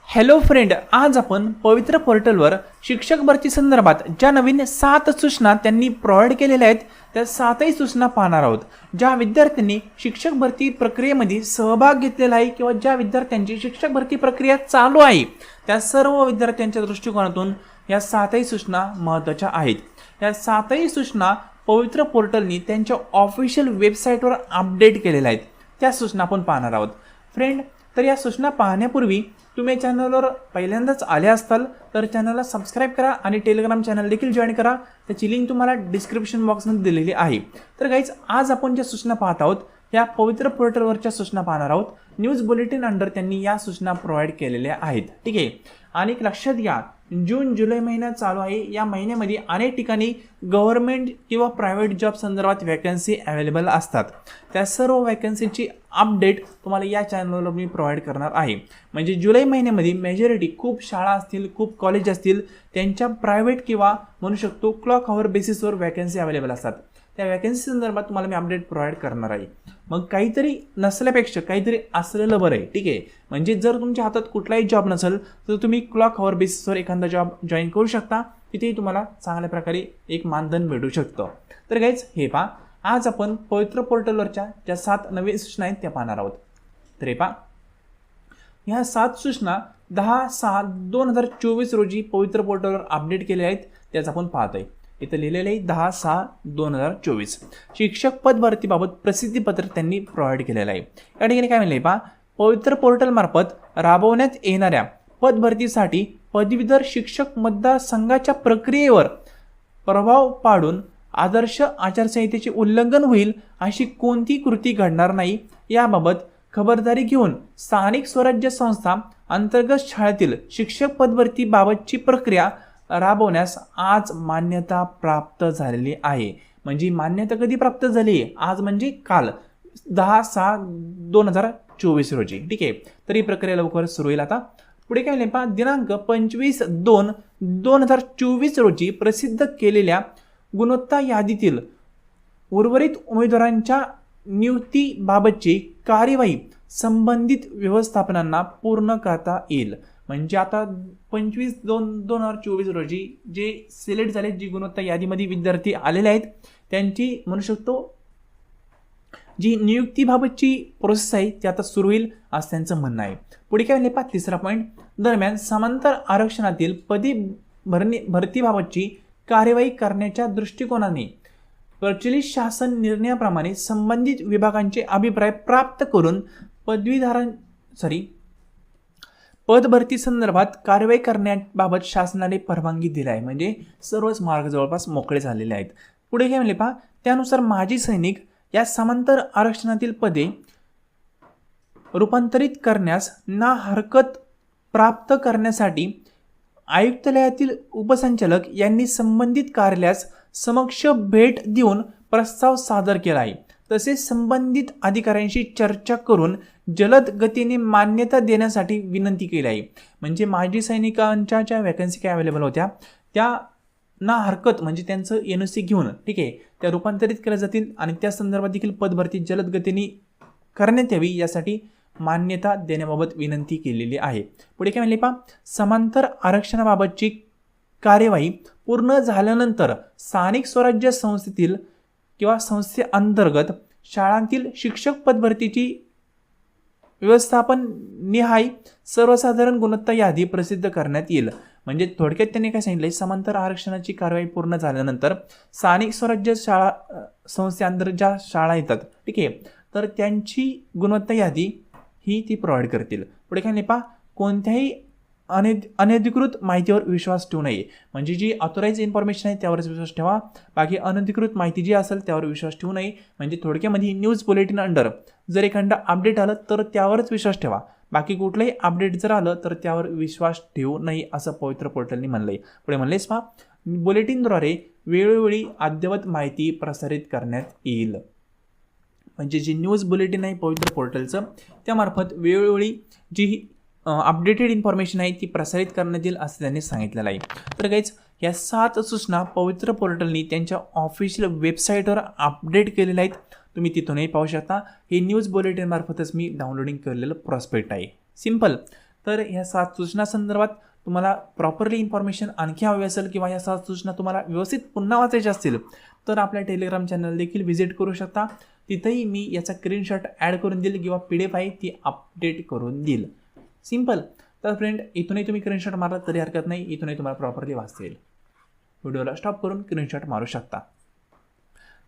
Hello friend, आज आपण पवित्र पोर्टलवर शिक्षक भरती संदर्भात ज्या नवीन 7 सूचना त्यांनी प्रोव्हाइड केलेल्या आहेत त्या 7ही सूचना पाहणार आहोत. ज्या विद्यार्थ्यांनी शिक्षक भरती प्रक्रियेमध्ये सहभाग घेतलेला आहे किंवा ज्या विद्यार्थ्यांची शिक्षक भरती प्रक्रिया चालू आहे त्या सर्व विद्यार्थ्यांच्या दृष्टिकोनातून या 7ही सूचना महत्त्वाच्या आहेत. या 7ही सूचना पवित्र पोर्टलनी त्यांच्या ऑफिशियल वेबसाईटवर अपडेट केलेल्या आहेत. त्या सूचना आपण पाहणार आहोत. फ्रेंड, तर या सूचना पाहण्यापूर्वी तुम्ही चॅनलवर पहिल्यांदाच आले असताल तर चॅनलला सबस्क्राईब करा आणि टेलिग्राम चॅनल देखील जॉईन करा. त्याची लिंक तुम्हाला डिस्क्रिप्शन बॉक्समध्ये दिलेली आहे. तर गाईज, आज आपण ज्या सूचना पाहत आहोत या पवित्र पोर्टलवरच्या सूचना पाहणार आहोत. न्यूज बुलेटिन अंडर त्यांनी या सूचना प्रोव्हाइड केलेल्या आहेत. ठीक आहे. आणि लक्षात घ्या, जून जुलै महिना चालू आहे. या महिन्यामध्ये अनेक ठिकाणी गव्हर्नमेंट किंवा प्रायव्हेट जॉब संदर्भात वॅकन्सी अवेलेबल असतात. त्या सर्व वॅकन्सीची अपडेट तुम्हाला या चॅनलवर मी प्रोव्हाइड करणार आहे. म्हणजे जुलै महिन्यामध्ये मेजॉरिटी खूप शाळा असतील, खूप कॉलेज असतील, त्यांच्या प्रायव्हेट किंवा म्हणू शकतो क्लॉक आवर बेसिसवर वॅकन्सी अवेलेबल असतात. त्या वॅकन्सी संदर्भात तुम्हाला मी अपडेट प्रोव्हाइड करणार आहे. मग काहीतरी नसल्यापेक्षा काहीतरी असलेलं बरं आहे. ठीक आहे. म्हणजे जर तुमच्या हातात कुठलाही जॉब नसेल तर तुम्ही क्लॉक आवर बेसिसवर एखादा जॉब जॉईन करू शकता. तिथेही तुम्हाला चांगल्या प्रकारे एक मानधन भेटू शकतं. तर गाईज, हे पहा, आज आपण पवित्र पोर्टलवरच्या ज्या 7 नवीन सूचना आहेत त्या पाहणार आहोत. तर हे पहा, ह्या 7 सूचना 10/6/2024 रोजी पवित्र पोर्टलवर अपडेट केलेल्या आहेत. त्याच आपण पाहतोय. इथं लिहिलेलं आहे 10/6/2024. शिक्षक पद भरतीबाबत प्रसिद्धीपत्र त्यांनी प्रोव्हाइड केलेलं आहे. या ठिकाणी काय म्हणले पहा, पवित्र पोर्टलमार्फत राबवण्यात येणाऱ्या पद भरतीसाठी पदवीधर शिक्षक मतदारसंघाच्या प्रक्रियेवर प्रभाव पाडून आदर्श आचारसंहितेचे उल्लंघन होईल अशी कोणती कृती घडणार नाही याबाबत खबरदारी घेऊन स्थानिक स्वराज्य संस्था अंतर्गत शाळेतील शिक्षक पदभरतीबाबतची प्रक्रिया राबवण्यास आज मान्यता प्राप्त झालेली आहे. म्हणजे मान्यता कधी प्राप्त झाली? आज म्हणजे काल 10/6/2024 रोजी. ठीक आहे. तर ही प्रक्रिया लवकर सुरू होईल. आता पुढे काय लिहिलं पहा, दिनांक 25/2/2024 रोजी प्रसिद्ध केलेल्या गुणवत्ता यादीतील उर्वरित उमेदवारांच्या नियुक्तीबाबतची कार्यवाही संबंधित व्यवस्थापनांना पूर्ण करता येईल. म्हणजे आता 25/2/2024 रोजी जे सिलेक्ट झाले, जी गुणवत्ता यादीमध्ये विद्यार्थी आलेले आहेत त्यांची म्हणू शकतो जी नियुक्तीबाबतची प्रोसेस आहे ती आता सुरू होईल असं त्यांचं म्हणणं आहे. पुढे काय म्हणले पहा, तिसरा पॉईंट, दरम्यान समांतर आरक्षणातील पदी भरतीबाबतची कार्यवाही करण्याच्या दृष्टिकोनाने प्रचलित शासन निर्णयाप्रमाणे संबंधित विभागांचे अभिप्राय प्राप्त करून पदभरती संदर्भात कारवाई करण्याबाबत शासनाने परवानगी दिली आहे. म्हणजे सर्वच मार्ग जवळपास मोकळे झालेले आहेत. पुढे काय म्हणले पहा, त्यानुसार माजी सैनिक या समांतर आरक्षणातील पदे रूपांतरित करण्यास ना हरकत प्राप्त करण्यासाठी आयुक्तालयातील उपसंचालक यांनी संबंधित कार्यालयास समक्ष भेट देऊन प्रस्ताव सादर केला आहे. तसेच संबंधित अधिकाऱ्यांशी चर्चा करून जलद गतीने मान्यता देण्यासाठी विनंती केली आहे. म्हणजे माजी सैनिकांच्या ज्या वॅकन्सी काय अवेलेबल होत्या त्या ना हरकत म्हणजे त्यांचं NOC घेऊन, ठीक आहे, त्या रूपांतरित केल्या जातील आणि त्या संदर्भात देखील पदभरती जलद गतीने करण्यात यावी यासाठी मान्यता देण्याबाबत विनंती केलेली आहे. पुढे काय म्हणले पहा, समांतर आरक्षणाबाबतची कार्यवाही पूर्ण झाल्यानंतर स्थानिक स्वराज्य संस्थेतील किंवा संस्थेअंतर्गत शाळांतील शिक्षक पदभरतीची व्यवस्थापन निहाय सर्वसाधारण गुणवत्ता यादी प्रसिद्ध करण्यात येईल. म्हणजे थोडक्यात त्यांनी काय सांगितलं, समांतर आरक्षणाची कार्यवाही पूर्ण झाल्यानंतर स्थानिक स्वराज्य शाळा संस्थेअंतर्गत ज्या शाळा येतात, ठीक आहे, तर त्यांची गुणवत्ता यादी ही ती प्रोव्हाइड करतील. पुढे काय नाही पहा, कोणत्याही अनधिकृत माहितीवर विश्वास ठेवू नये. म्हणजे जी ऑथोराइज इन्फॉर्मेशन आहे त्यावरच विश्वास ठेवा. बाकी अनधिकृत माहिती जी असेल त्यावर विश्वास ठेवू नये. म्हणजे थोडक्यामध्ये न्यूज बुलेटिन अंडर जर एखादा अपडेट आलं तर त्यावरच विश्वास ठेवा. बाकी कुठलंही अपडेट जर आलं तर त्यावर विश्वास ठेवू नये असं पवित्र पोर्टलने म्हणलं आहे. पुढे म्हणलेच पहा, बुलेटिनद्वारे वेळोवेळी अद्ययावत माहिती प्रसारित करण्यात येईल. म्हणजे जी न्यूज बुलेटिन आहे पवित्र पोर्टलचं त्यामार्फत वेळोवेळी जी अपडेटेड इन्फॉर्मेशन आहे ती प्रसारित करण्यात येईल असं त्यांनी सांगितलेलं आहे. तर गाईज, या 7 सूचना पवित्र पोर्टलनी त्यांच्या ऑफिशियल वेबसाईटवर अपडेट केलेल्या आहेत. तुम्ही तिथूनही पाहू शकता. हे न्यूज बुलेटिन मार्फतच मी डाउनलोडिंग केलेलं प्रॉस्पेक्ट आहे. सिंपल. तर ह्या 7 सूचनासंदर्भात तुम्हाला प्रॉपरली इन्फॉर्मेशन आणखी हवी असेल किंवा ह्या 7 सूचना तुम्हाला व्यवस्थित पुन्हा वाचायच्या असतील तर आपल्या टेलिग्राम चॅनल देखील व्हिजिट करू शकता. तिथंही मी याचा स्क्रीनशॉट ॲड करून देईल किंवा PDF आहे ती अपडेट करून देईल. सिम्पल. तर फ्रेंड, इथूनही तुम्ही स्क्रीनशॉट मारला तरी हरकत नाही, इथूनही तुम्हाला प्रॉपरली वाचता येईल. व्हिडिओला स्टॉप करून स्क्रीनशॉट मारू शकता.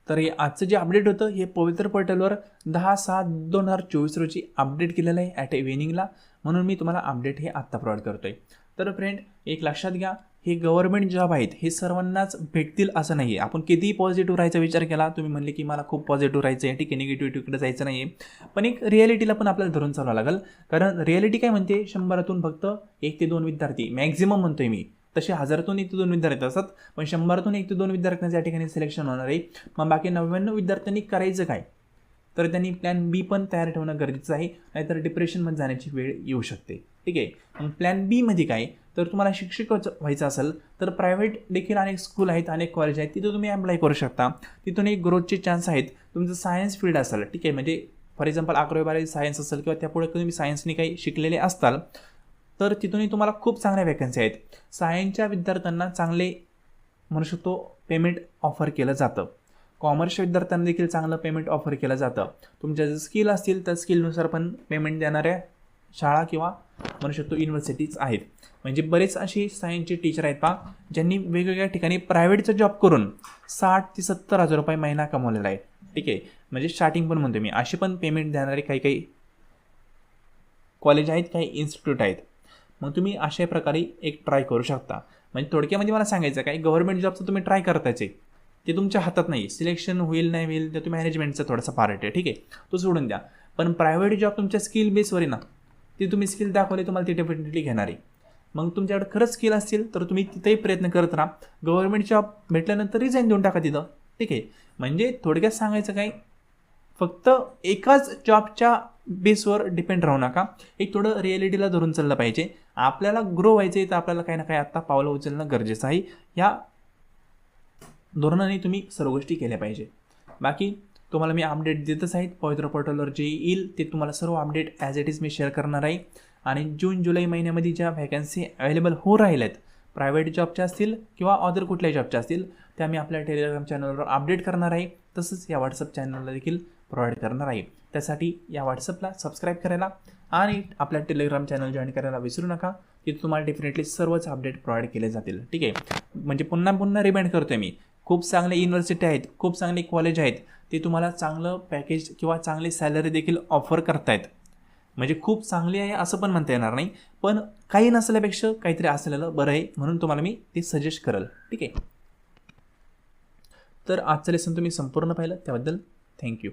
तर हे आजचं जे अपडेट होतं हे पवित्र पोर्टलवर 10/7/2024 रोजी अपडेट केलेलं आहे ॲट इव्हिनिंगला, म्हणून मी तुम्हाला अपडेट हे आत्ता प्रोव्हाइड करतो आहे. तर फ्रेंड, एक लक्षात घ्या, हे गव्हर्नमेंट जॉब आहेत हे सर्वांनाच भेटतील असं नाही आहे. आपण कितीही पॉझिटिव्ह राहायचा विचार केला, तुम्ही म्हणले की मला खूप पॉझिटिव्ह राहायचं आहे, ठीक आहे, निगेटिव्हिटीकडे जायचं नाही आहे, पण एक रिॲलिटीला पण आपल्याला धरून चालवावं लागेल. कारण रिॲलिटी काय म्हणते, 100तून फक्त 1 ते 2 विद्यार्थी मॅक्झिमम म्हणतोय मी, तसे 1000तून 1 ते 2 विद्यार्थी असतात, पण 100तून 1 ते 2 विद्यार्थ्यांचं या ठिकाणी सिलेक्शन होणार आहे. मग बाकी 99 विद्यार्थ्यांनी करायचं काय, तर त्यांनी प्लॅन बी पण तयार ठेवणं गरजेचं आहे, नाहीतर डिप्रेशनमध्ये जाण्याची वेळ येऊ शकते. ठीक आहे. मग प्लॅन बीमध्ये काय, तर तुम्हाला शिक्षक व्हायचं असेल तर प्रायव्हेट देखील अनेक स्कूल आहेत, अनेक कॉलेज आहेत, तिथं तुम्ही अप्लाय करू शकता. तिथून एक ग्रोथचे चान्स आहेत. तुमचं सायन्स फील्ड असेल, ठीक आहे, म्हणजे फॉर एक्झाम्पल 11वी-12वी सायन्स असेल किंवा त्यापुढे तुम्ही सायन्सने काही शिकलेले असताल तर तिथूनही तुम्हाला खूप चांगल्या वॅकन्सी आहेत. सायन्सच्या विद्यार्थ्यांना चांगले म्हणू शकतो पेमेंट ऑफर केलं जातं. कॉमर्सच्या विद्यार्थ्यांना देखील चांगलं पेमेंट ऑफर केलं जातं. तुमच्या जर स्किल असतील तर स्किलनुसार पण पेमेंट देणाऱ्या शाळा किंवा म्हणू शकतो युनिव्हर्सिटीज आहेत. म्हणजे बरेच असे सायन्सचे टीचर आहेत पहा, ज्यांनी वेगवेगळ्या ठिकाणी प्रायव्हेटचा जॉब करून 60,000 ते 70,000 रुपये महिना कमवलेला आहे. ठीक आहे, म्हणजे स्टार्टिंग पण म्हणतो मी, असे पण पेमेंट देणारे काही काही कॉलेज आहेत, काही इन्स्टिट्यूट आहेत. मग तुम्ही अशा प्रकारे एक ट्राय करू शकता. म्हणजे थोडक्यामध्ये मला सांगायचं काय, गव्हर्नमेंट जॉबचं तुम्ही ट्राय करताच आहे, ते तुमच्या हातात नाही. सिलेक्शन होईल नाही होईल ते तुम्ही मॅनेजमेंटचा थोडासा पार्ट आहे, ठीक आहे, तो सोडून द्या. पण प्रायव्हेट जॉब तुमच्या स्किल बेसवर आहे ना, ती तुम्ही स्किल दाखवली तुम्हाला ती डेफिनेटली घेणार आहे. मग तुमच्याकडे खरंच स्किल असतील तर तुम्ही तिथेही प्रयत्न करत राहा. गव्हर्नमेंट जॉब भेटल्यानंतर रिझाईन देऊन टाका तिथं. ठीक आहे. म्हणजे थोडक्यात सांगायचं काय, फक्त एकाच जॉबच्या बेसवर डिपेंड राहू नका. एक थोडं रिॲलिटीला धरून चाललं पाहिजे. आपल्याला ग्रो व्हायचं आहे तर आपल्याला काही ना काही आत्ता पावलं उचलणं गरजेचं आहे. या धोरणाने तुम्ही सर्व गोष्टी केल्या पाहिजे. बाकी तुम्हाला मी अपडेट देतच आहेत. पवित्र पोर्टलवर जे येईल ते तुम्हाला सर्व update as it is me share करणार आहे. आणि जून-जुलै महिन्यामध्ये ज्या व्हॅकन्सी अवेलेबल हो राहिल्या आहेत, प्रायव्हेट जॉबच्या असतील किंवा अदर कुठल्याही जॉबच्या असतील, त्या मी आपल्या टेलिग्राम चॅनलवर अपडेट करणार आहे. तसंच या व्हॉट्सअप चॅनलला देखील प्रोव्हाइड करणार आहे. त्यासाठी या व्हॉट्सअपला सबस्क्राईब करायला आणि आपल्या टेलिग्राम चॅनल जॉईन करायला विसरू नका. तिथे तुम्हाला डेफिनेटली सर्वच अपडेट प्रोव्हाइड केले जातील. ठीक आहे. म्हणजे पुन्हा रिमाइंड करतोय मी, खूप चांगले युनिव्हर्सिटी आहेत, खूप चांगले कॉलेज आहेत, ते तुम्हाला चांगलं पॅकेज किंवा चांगली सॅलरी देखील ऑफर करतायत. म्हणजे खूप चांगली आहे असं पण म्हणता येणार नाही, पण काही नसल्यापेक्षा काहीतरी असलेलं बरं आहे, म्हणून तुम्हाला मी ते सजेस्ट करेल. ठीक आहे. तर आजचं लेसन तुम्ही संपूर्ण पाहिलं त्याबद्दल थँक्यू.